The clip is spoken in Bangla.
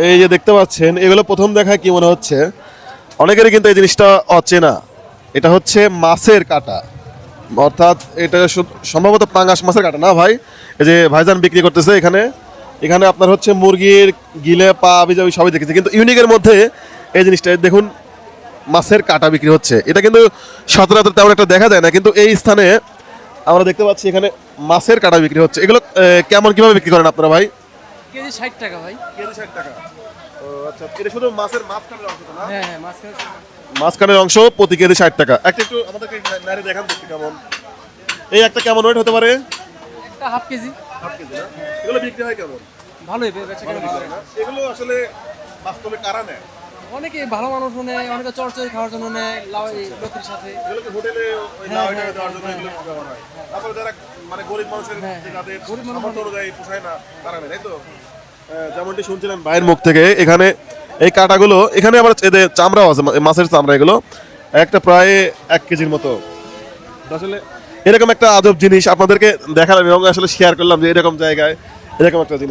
এই যে দেখতে পাচ্ছেন, এগুলো প্রথম দেখায় কি মনে হচ্ছে, অনেকেরই কিন্তু এই জিনিসটা অচেনা। এটা হচ্ছে মাছের কাঁটা, অর্থাৎ এটা সম্ভবত পাঙ্গাস মাছের কাঁটা না ভাই? এই যে ভাইজান বিক্রি করতেছে এখানে। এখানে আপনার হচ্ছে মুরগির গিলে পা বিজাবি সবই দেখেছি, কিন্তু ইউনিকের মধ্যে এই জিনিসটা দেখুন, মাছের কাঁটা বিক্রি হচ্ছে। এটা কিন্তু সচরাচর তেমন একটা দেখা যায় না, কিন্তু এই স্থানে আমরা দেখতে পাচ্ছি এখানে মাছের কাঁটা বিক্রি হচ্ছে। এগুলো কেমন কিভাবে বিক্রি করেন আপনারা ভাই? কেজি 60 টাকা ভাই। কেজি 60 টাকা। ও আচ্ছা, এটা শুধু মাছের মাঝখানের অংশটা না? হ্যাঁ হ্যাঁ, মাঝখানে মাঝখানের অংশ প্রতি কেজি 60 টাকা। একটা একটু আমাদেরকে নাড়ি দেখান দেখতে কেমন। এই একটা কেমন ওয়েট হতে পারে? একটা হাফ কেজি। হাফ কেজি না? এগুলো বিক্রি হয় কেমন? ভালোই বেচা কেনা ভালো। এগুলো আসলে বাস্তবে কারা নেয়? অনেকে ভালো মানুষ নেয়, অনেকে চরচড়ি খাওয়ার জন্য নেয়, লতির সাথে। এগুলো কি হোটেলে ওই হ্যাঁ, লাউ হ্যাঁ, দেওয়ার জন্য হ্যাঁ, এগুলো হ্যাঁ, ব্যবহার হয়? তারপরে যারা মানে গরিব মানুষের হ্যাঁ, যাদের গরিব মানুষ সামর্থ্য অনুযায়ী পোষায় না, তারা নেয়, তাই তো? যেমনটি শুনছিলেন ভাইয়ের মুখ থেকে, এখানে এই কাঁটাগুলো, এখানে আবার এদের চামড়াও আছে, মাছের চামড়া। এগুলো একটা প্রায় 1 কেজির মতো। তো আসলে এরকম একটা আজব জিনিস আপনাদেরকে দেখালাম এবং আসলে শেয়ার করলাম যে এরকম জায়গায় এরকম একটা জিনিস।